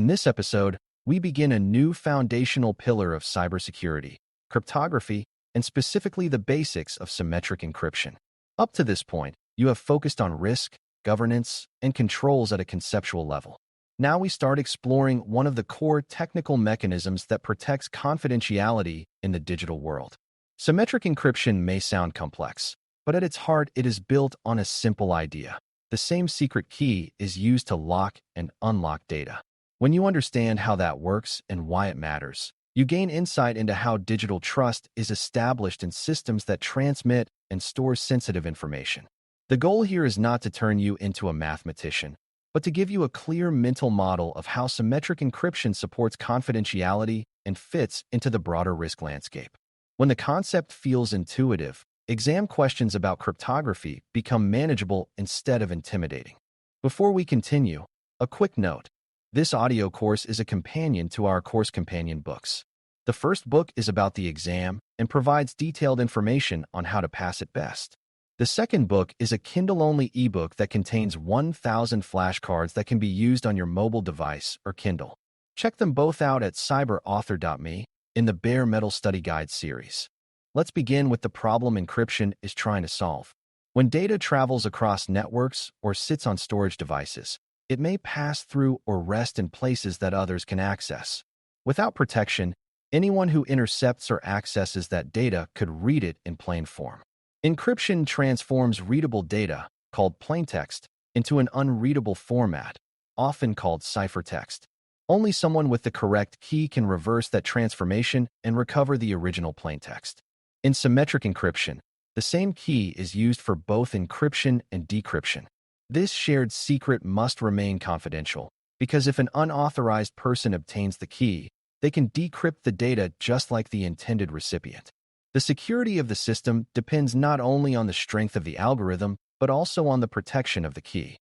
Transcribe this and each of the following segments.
In this episode, we begin a new foundational pillar of cybersecurity, cryptography, and specifically the basics of symmetric encryption. Up to this point, you have focused on risk, governance, and controls at a conceptual level. Now we start exploring one of the core technical mechanisms that protects confidentiality in the digital world. Symmetric encryption may sound complex, but at its heart it is built on a simple idea. The same secret key is used to lock and unlock data. When you understand how that works and why it matters, you gain insight into how digital trust is established in systems that transmit and store sensitive information. The goal here is not to turn you into a mathematician, but to give you a clear mental model of how symmetric encryption supports confidentiality and fits into the broader risk landscape. When the concept feels intuitive, exam questions about cryptography become manageable instead of intimidating. Before we continue, a quick note. This audio course is a companion to our course companion books. The first book is about the exam and provides detailed information on how to pass it best. The second book is a Kindle-only ebook that contains 1,000 flashcards that can be used on your mobile device or Kindle. Check them both out at cyber.author.me in the Bare Metal Study Guide series. Let's begin with the problem encryption is trying to solve. When data travels across networks or sits on storage devices, it may pass through or rest in places that others can access. Without protection, anyone who intercepts or accesses that data could read it in plain form. Encryption transforms readable data, called plaintext, into an unreadable format, often called ciphertext. Only someone with the correct key can reverse that transformation and recover the original plaintext. In symmetric encryption, the same key is used for both encryption and decryption. This shared secret must remain confidential, because if an unauthorized person obtains the key, they can decrypt the data just like the intended recipient. The security of the system depends not only on the strength of the algorithm, but also on the protection of the key.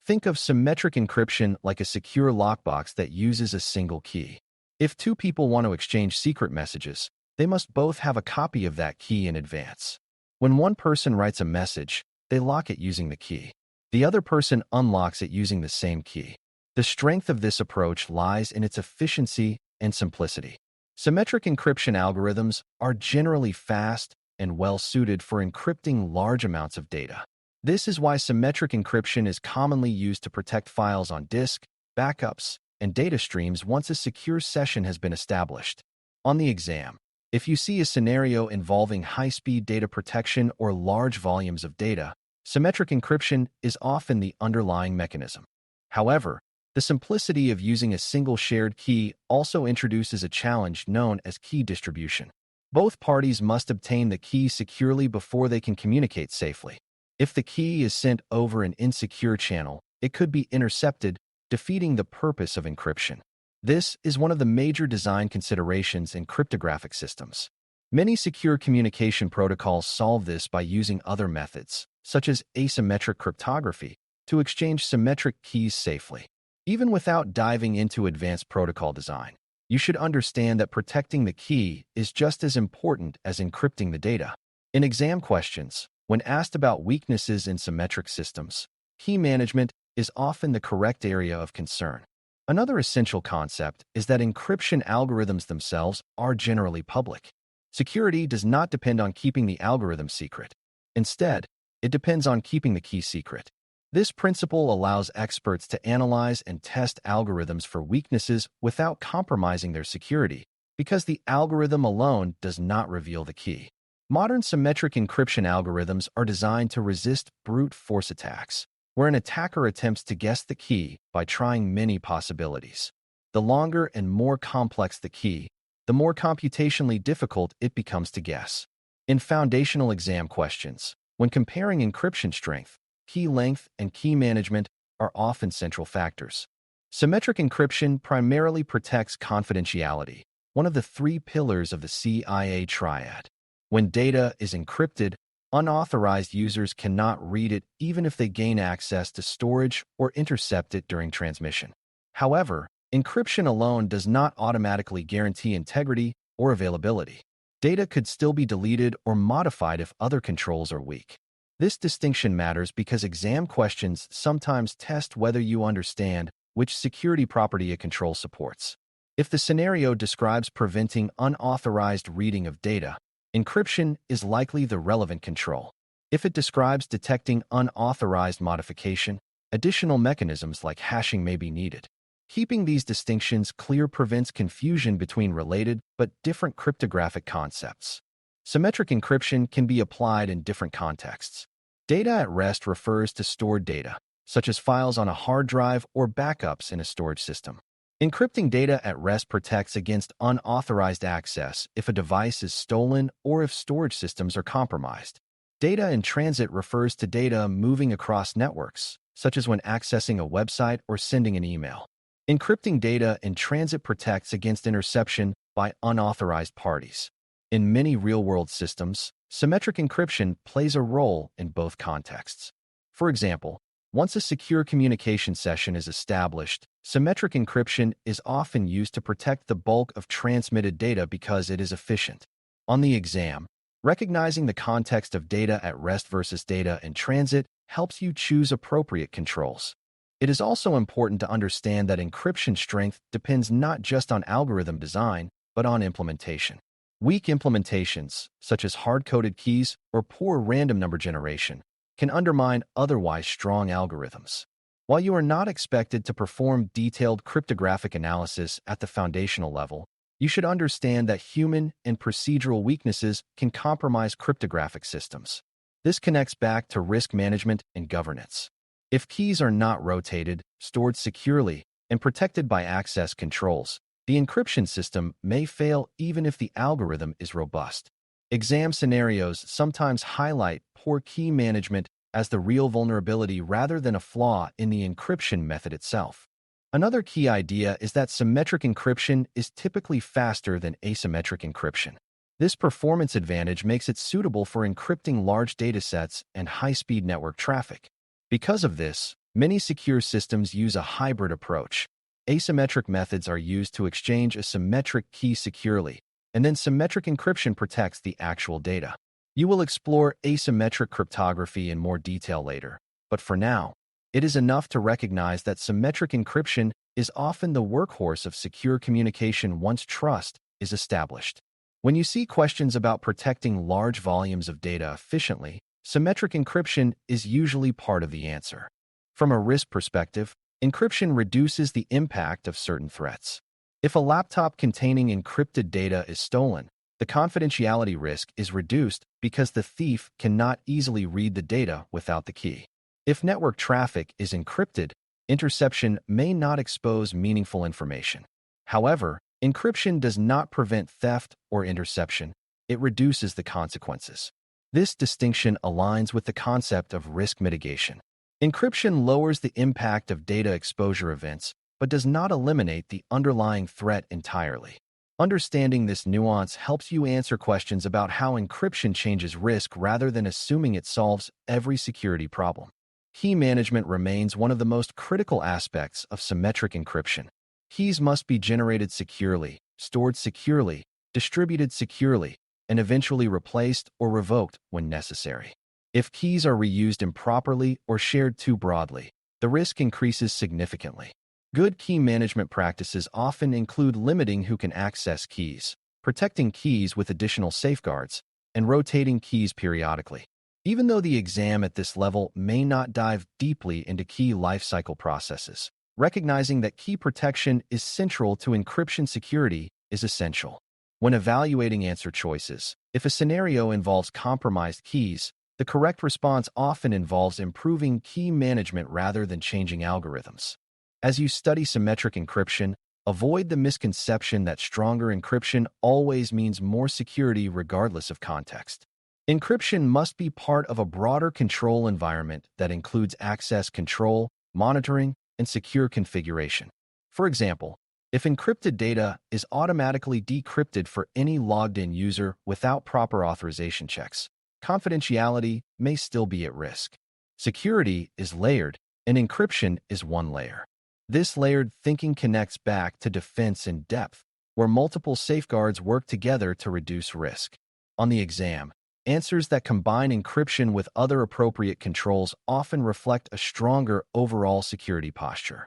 Think of symmetric encryption like a secure lockbox that uses a single key. If two people want to exchange secret messages, they must both have a copy of that key in advance. When one person writes a message, they lock it using the key. The other person unlocks it using the same key. The strength of this approach lies in its efficiency and simplicity. Symmetric encryption algorithms are generally fast and well-suited for encrypting large amounts of data. This is why symmetric encryption is commonly used to protect files on disk, backups, and data streams once a secure session has been established. On the exam, if you see a scenario involving high-speed data protection or large volumes of data, symmetric encryption is often the underlying mechanism. However, the simplicity of using a single shared key also introduces a challenge known as key distribution. Both parties must obtain the key securely before they can communicate safely. If the key is sent over an insecure channel, it could be intercepted, defeating the purpose of encryption. This is one of the major design considerations in cryptographic systems. Many secure communication protocols solve this by using other methods, such as asymmetric cryptography, to exchange symmetric keys safely. Even without diving into advanced protocol design, you should understand that protecting the key is just as important as encrypting the data. In exam questions, when asked about weaknesses in symmetric systems, key management is often the correct area of concern. Another essential concept is that encryption algorithms themselves are generally public. Security does not depend on keeping the algorithm secret. Instead, it depends on keeping the key secret. This principle allows experts to analyze and test algorithms for weaknesses without compromising their security, because the algorithm alone does not reveal the key. Modern symmetric encryption algorithms are designed to resist brute force attacks, where an attacker attempts to guess the key by trying many possibilities. The longer and more complex the key, the more computationally difficult it becomes to guess. In foundational exam questions, when comparing encryption strength, key length and key management are often central factors. Symmetric encryption primarily protects confidentiality, one of the three pillars of the CIA triad. When data is encrypted, unauthorized users cannot read it even if they gain access to storage or intercept it during transmission. However, encryption alone does not automatically guarantee integrity or availability. Data could still be deleted or modified if other controls are weak. This distinction matters because exam questions sometimes test whether you understand which security property a control supports. If the scenario describes preventing unauthorized reading of data, encryption is likely the relevant control. If it describes detecting unauthorized modification, additional mechanisms like hashing may be needed. Keeping these distinctions clear prevents confusion between related but different cryptographic concepts. Symmetric encryption can be applied in different contexts. Data at rest refers to stored data, such as files on a hard drive or backups in a storage system. Encrypting data at rest protects against unauthorized access if a device is stolen or if storage systems are compromised. Data in transit refers to data moving across networks, such as when accessing a website or sending an email. Encrypting data in transit protects against interception by unauthorized parties. In many real-world systems, symmetric encryption plays a role in both contexts. For example, once a secure communication session is established, symmetric encryption is often used to protect the bulk of transmitted data because it is efficient. On the exam, recognizing the context of data at rest versus data in transit helps you choose appropriate controls. It is also important to understand that encryption strength depends not just on algorithm design, but on implementation. Weak implementations, such as hard-coded keys or poor random number generation, can undermine otherwise strong algorithms. While you are not expected to perform detailed cryptographic analysis at the foundational level, you should understand that human and procedural weaknesses can compromise cryptographic systems. This connects back to risk management and governance. If keys are not rotated, stored securely, and protected by access controls, the encryption system may fail even if the algorithm is robust. Exam scenarios sometimes highlight poor key management as the real vulnerability rather than a flaw in the encryption method itself. Another key idea is that symmetric encryption is typically faster than asymmetric encryption. This performance advantage makes it suitable for encrypting large datasets and high-speed network traffic. Because of this, many secure systems use a hybrid approach. Asymmetric methods are used to exchange a symmetric key securely, and then symmetric encryption protects the actual data. You will explore asymmetric cryptography in more detail later, but for now, it is enough to recognize that symmetric encryption is often the workhorse of secure communication once trust is established. When you see questions about protecting large volumes of data efficiently, symmetric encryption is usually part of the answer. From a risk perspective, encryption reduces the impact of certain threats. If a laptop containing encrypted data is stolen, the confidentiality risk is reduced because the thief cannot easily read the data without the key. If network traffic is encrypted, interception may not expose meaningful information. However, encryption does not prevent theft or interception. It reduces the consequences. This distinction aligns with the concept of risk mitigation. Encryption lowers the impact of data exposure events, but does not eliminate the underlying threat entirely. Understanding this nuance helps you answer questions about how encryption changes risk rather than assuming it solves every security problem. Key management remains one of the most critical aspects of symmetric encryption. Keys must be generated securely, stored securely, distributed securely, and eventually replaced or revoked when necessary. If keys are reused improperly or shared too broadly, the risk increases significantly. Good key management practices often include limiting who can access keys, protecting keys with additional safeguards, and rotating keys periodically. Even though the exam at this level may not dive deeply into key lifecycle processes, recognizing that key protection is central to encryption security is essential. When evaluating answer choices, if a scenario involves compromised keys, the correct response often involves improving key management rather than changing algorithms. As you study symmetric encryption, avoid the misconception that stronger encryption always means more security regardless of context. Encryption must be part of a broader control environment that includes access control, monitoring, and secure configuration. For example, if encrypted data is automatically decrypted for any logged-in user without proper authorization checks, confidentiality may still be at risk. Security is layered, and encryption is one layer. This layered thinking connects back to defense in depth, where multiple safeguards work together to reduce risk. On the exam, answers that combine encryption with other appropriate controls often reflect a stronger overall security posture.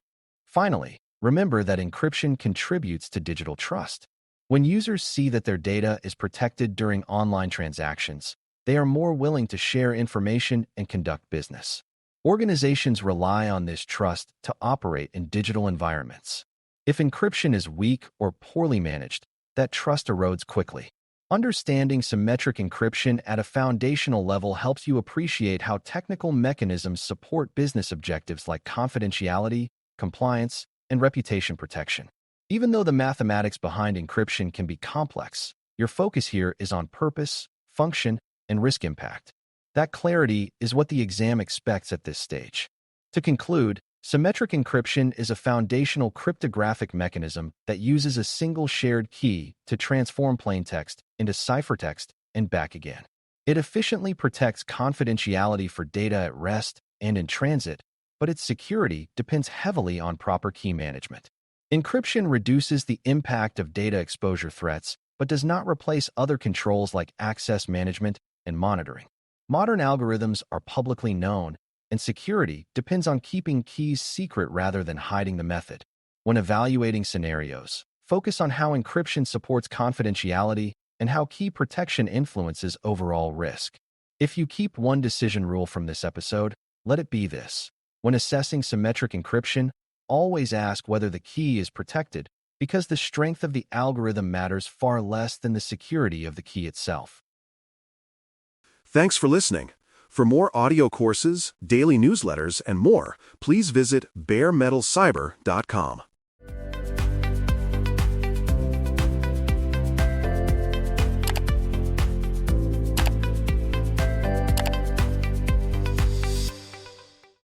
Finally, remember that encryption contributes to digital trust. When users see that their data is protected during online transactions, they are more willing to share information and conduct business. Organizations rely on this trust to operate in digital environments. If encryption is weak or poorly managed, that trust erodes quickly. Understanding symmetric encryption at a foundational level helps you appreciate how technical mechanisms support business objectives like confidentiality, compliance, and reputation protection. Even though the mathematics behind encryption can be complex, your focus here is on purpose, function, and risk impact. That clarity is what the exam expects at this stage. To conclude, symmetric encryption is a foundational cryptographic mechanism that uses a single shared key to transform plaintext into ciphertext and back again. It efficiently protects confidentiality for data at rest and in transit, but its security depends heavily on proper key management. Encryption reduces the impact of data exposure threats, but does not replace other controls like access management and monitoring. Modern algorithms are publicly known, and security depends on keeping keys secret rather than hiding the method. When evaluating scenarios, focus on how encryption supports confidentiality and how key protection influences overall risk. If you keep one decision rule from this episode, let it be this. When assessing symmetric encryption, always ask whether the key is protected, because the strength of the algorithm matters far less than the security of the key itself. Thanks for listening. For more audio courses, daily newsletters, and more, please visit baremetalcyber.com.